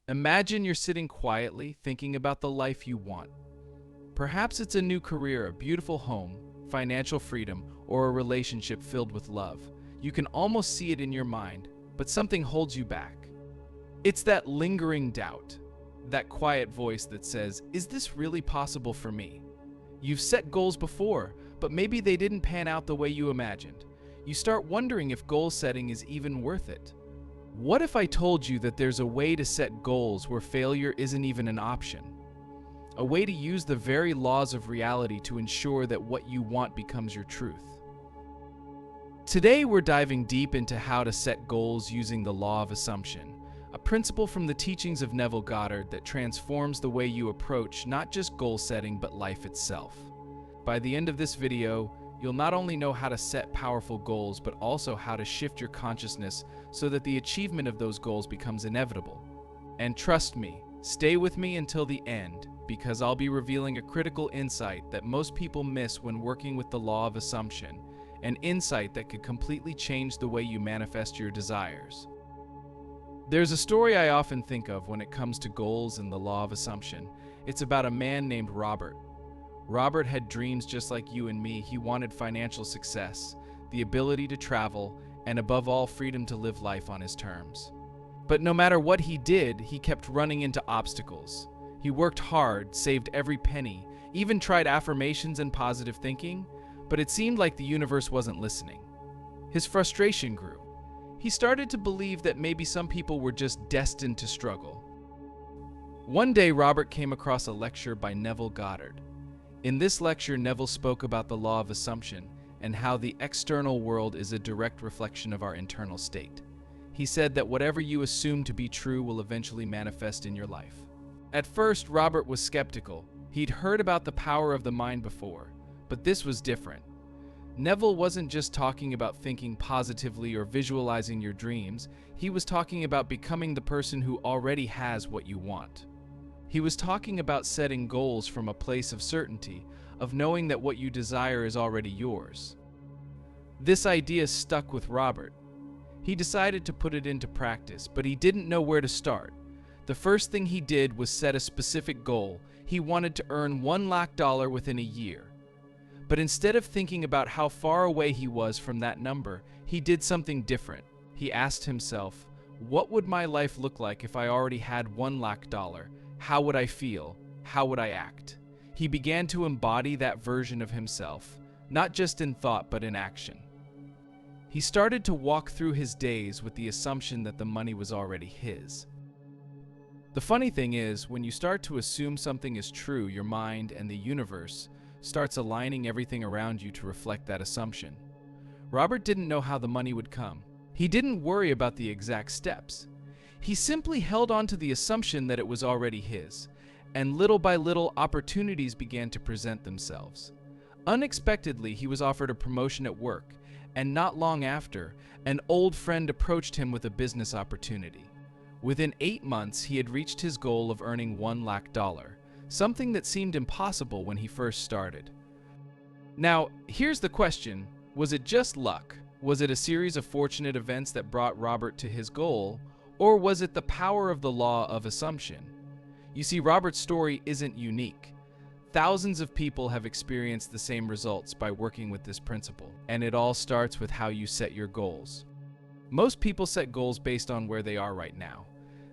Imagine you're sitting quietly thinking about the life you want. Perhaps it's a new career, a beautiful home, financial freedom, or a relationship filled with love. You can almost see it in your mind, but something holds you back. It's that lingering doubt, that quiet voice that says, "Is this really possible for me?" You've set goals before, but maybe they didn't pan out the way you imagined. You start wondering if goal setting is even worth it. What if I told you that there's a way to set goals where failure isn't even an option? A way to use the very laws of reality to ensure that what you want becomes your truth. Today we're diving deep into how to set goals using the law of assumption, a principle from the teachings of Neville Goddard that transforms the way you approach not just goal setting but life itself. By the end of this video, you'll not only know how to set powerful goals, but also how to shift your consciousness so that the achievement of those goals becomes inevitable. And trust me, stay with me until the end, because I'll be revealing a critical insight that most people miss when working with the law of assumption, an insight that could completely change the way you manifest your desires. There's a story I often think of when it comes to goals and the law of assumption. It's about a man named Robert. Robert had dreams just like you and me. He wanted financial success, the ability to travel, and above all, freedom to live life on his terms. But no matter what he did, he kept running into obstacles. He worked hard, saved every penny, even tried affirmations and positive thinking, but it seemed like the universe wasn't listening. His frustration grew. He started to believe that maybe some people were just destined to struggle. One day, Robert came across a lecture by Neville Goddard. In this lecture, Neville spoke about the law of assumption and how the external world is a direct reflection of our internal state. He said that whatever you assume to be true will eventually manifest in your life. At first, Robert was skeptical. He'd heard about the power of the mind before, but this was different. Neville wasn't just talking about thinking positively or visualizing your dreams. He was talking about becoming the person who already has what you want. He was talking about setting goals from a place of certainty, of knowing that what you desire is already yours. This idea stuck with Robert. He decided to put it into practice, but he didn't know where to start. The first thing he did was set a specific goal. He wanted to earn $1,00,000 within a year. But instead of thinking about how far away he was from that number, he did something different. He asked himself, what would my life look like if I already had $1,00,000? How would I feel? How would I act? He began to embody that version of himself, not just in thought but in action. He started to walk through his days with the assumption that the money was already his. The funny thing is, when you start to assume something is true, your mind and the universe starts aligning everything around you to reflect that assumption. Robert didn't know how the money would come. He didn't worry about the exact steps. He simply held on to the assumption that it was already his, and little by little, opportunities began to present themselves. Unexpectedly, he was offered a promotion at work, and not long after, an old friend approached him with a business opportunity. Within 8 months, he had reached his goal of earning $1,00,000, something that seemed impossible when he first started. Now, here's the question: was it just luck? Was it a series of fortunate events that brought Robert to his goal? Or was it the power of the law of assumption? You see, Robert's story isn't unique. Thousands of people have experienced the same results by working with this principle, and it all starts with how you set your goals. Most people set goals based on where they are right now.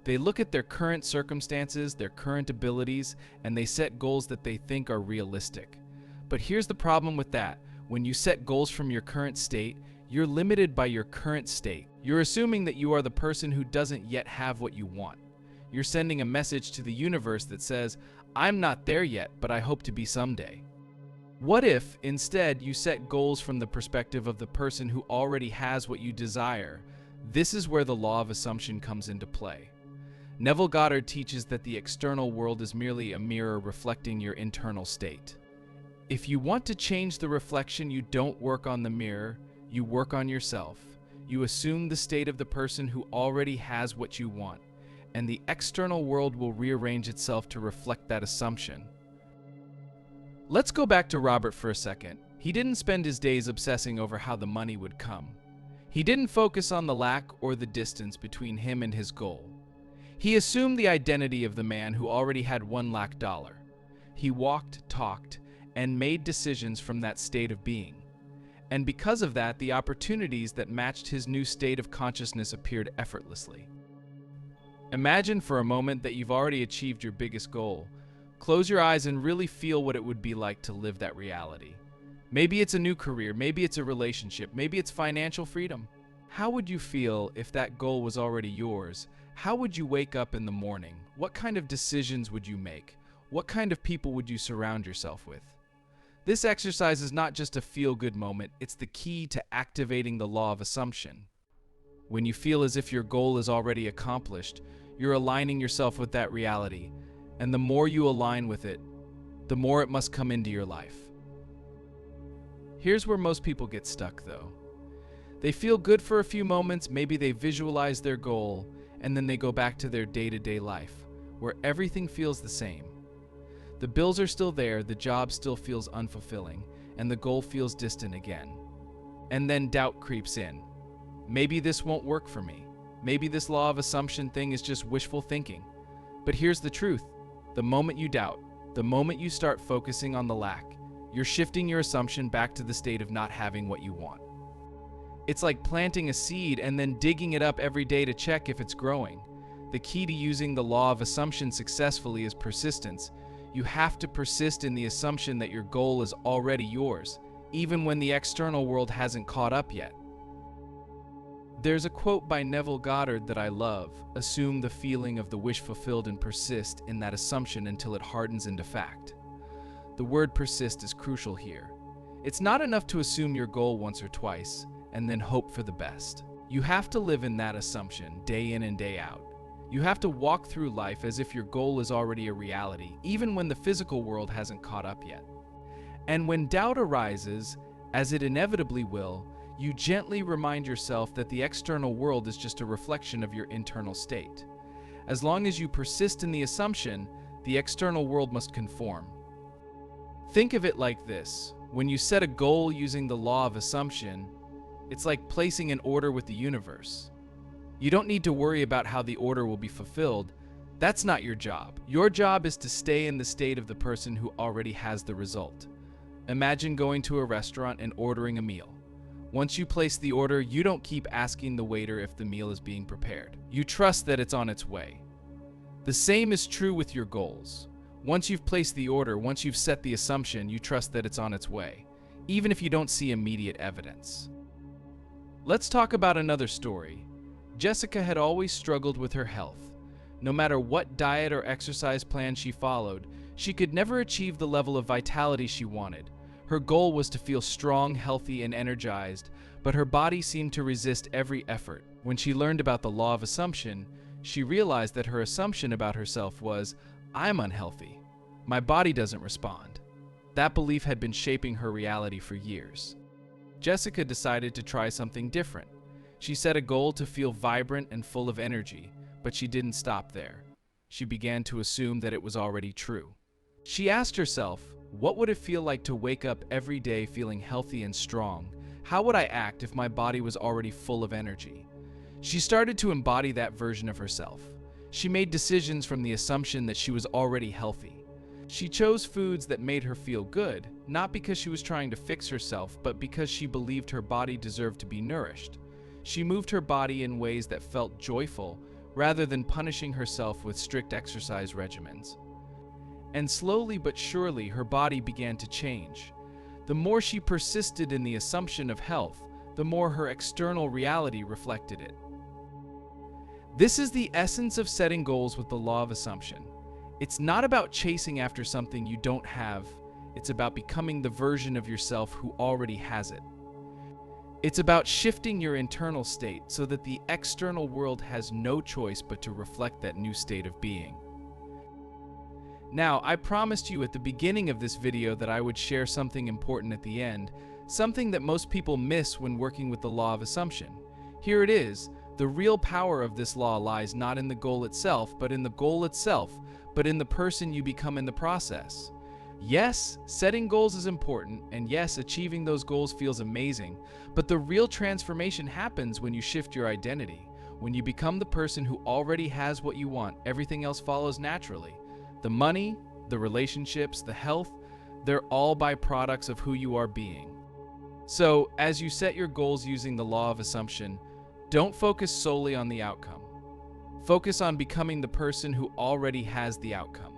They look at their current circumstances, their current abilities, and they set goals that they think are realistic. But here's the problem with that. When you set goals from your current state, you're limited by your current state. You're assuming that you are the person who doesn't yet have what you want. You're sending a message to the universe that says, I'm not there yet, but I hope to be someday. What if, instead, you set goals from the perspective of the person who already has what you desire? This is where the law of assumption comes into play. Neville Goddard teaches that the external world is merely a mirror reflecting your internal state. If you want to change the reflection, you don't work on the mirror, you work on yourself. You assume the state of the person who already has what you want, and the external world will rearrange itself to reflect that assumption. Let's go back to Robert for a second. He didn't spend his days obsessing over how the money would come. He didn't focus on the lack or the distance between him and his goal. He assumed the identity of the man who already had $1 lakh. He walked, talked, and made decisions from that state of being. And because of that, the opportunities that matched his new state of consciousness appeared effortlessly. Imagine for a moment that you've already achieved your biggest goal. Close your eyes and really feel what it would be like to live that reality. Maybe it's a new career, maybe it's a relationship, maybe it's financial freedom. How would you feel if that goal was already yours? How would you wake up in the morning? What kind of decisions would you make? What kind of people would you surround yourself with? This exercise is not just a feel-good moment, it's the key to activating the law of assumption. When you feel as if your goal is already accomplished, you're aligning yourself with that reality, and the more you align with it, the more it must come into your life. Here's where most people get stuck, though. They feel good for a few moments, maybe they visualize their goal, and then they go back to their day-to-day life, where everything feels the same. The bills are still there, the job still feels unfulfilling, and the goal feels distant again. And then doubt creeps in. Maybe this won't work for me. Maybe this law of assumption thing is just wishful thinking. But here's the truth. The moment you doubt, the moment you start focusing on the lack, you're shifting your assumption back to the state of not having what you want. It's like planting a seed and then digging it up every day to check if it's growing. The key to using the law of assumption successfully is persistence. You have to persist in the assumption that your goal is already yours, even when the external world hasn't caught up yet. There's a quote by Neville Goddard that I love: assume the feeling of the wish fulfilled and persist in that assumption until it hardens into fact. The word persist is crucial here. It's not enough to assume your goal once or twice and then hope for the best. You have to live in that assumption day in and day out. You have to walk through life as if your goal is already a reality, even when the physical world hasn't caught up yet. And when doubt arises, as it inevitably will, you gently remind yourself that the external world is just a reflection of your internal state. As long as you persist in the assumption, the external world must conform. Think of it like this: when you set a goal using the law of assumption, it's like placing an order with the universe. You don't need to worry about how the order will be fulfilled. That's not your job. Your job is to stay in the state of the person who already has the result. Imagine going to a restaurant and ordering a meal. Once you place the order, you don't keep asking the waiter if the meal is being prepared. You trust that it's on its way. The same is true with your goals. Once you've placed the order, once you've set the assumption, you trust that it's on its way, even if you don't see immediate evidence. Let's talk about another story. Jessica had always struggled with her health. No matter what diet or exercise plan she followed, she could never achieve the level of vitality she wanted. Her goal was to feel strong, healthy, and energized, but her body seemed to resist every effort. When she learned about the law of assumption, she realized that her assumption about herself was, "I'm unhealthy. My body doesn't respond." That belief had been shaping her reality for years. Jessica decided to try something different. She set a goal to feel vibrant and full of energy, but she didn't stop there. She began to assume that it was already true. She asked herself, what would it feel like to wake up every day feeling healthy and strong? How would I act if my body was already full of energy? She started to embody that version of herself. She made decisions from the assumption that she was already healthy. She chose foods that made her feel good, not because she was trying to fix herself, but because she believed her body deserved to be nourished. She moved her body in ways that felt joyful, rather than punishing herself with strict exercise regimens. And slowly but surely, her body began to change. The more she persisted in the assumption of health, the more her external reality reflected it. This is the essence of setting goals with the law of assumption. It's not about chasing after something you don't have. It's about becoming the version of yourself who already has it. It's about shifting your internal state so that the external world has no choice but to reflect that new state of being. Now, I promised you at the beginning of this video that I would share something important at the end, something that most people miss when working with the law of assumption. Here it is. The real power of this law lies not in the goal itself, but in the person you become in the process. Yes, setting goals is important, and yes, achieving those goals feels amazing, but the real transformation happens when you shift your identity, When you become the person who already has what you want, everything else follows naturally. The money, the relationships, the health, they're all byproducts of who you are being. So, as you set your goals using the law of assumption, don't focus solely on the outcome. Focus on becoming the person who already has the outcome.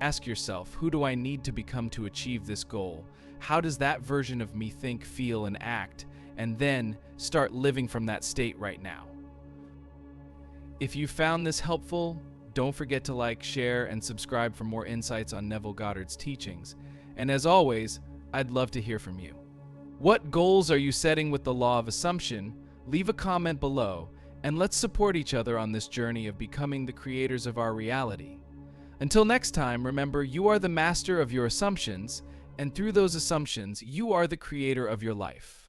Ask yourself, who do I need to become to achieve this goal? How does that version of me think, feel, and act? And then start living from that state right now. If you found this helpful, don't forget to like, share, and subscribe for more insights on Neville Goddard's teachings. And as always, I'd love to hear from you. What goals are you setting with the law of assumption? Leave a comment below, and let's support each other on this journey of becoming the creators of our reality. Until next time, remember, you are the master of your assumptions, and through those assumptions, you are the creator of your life.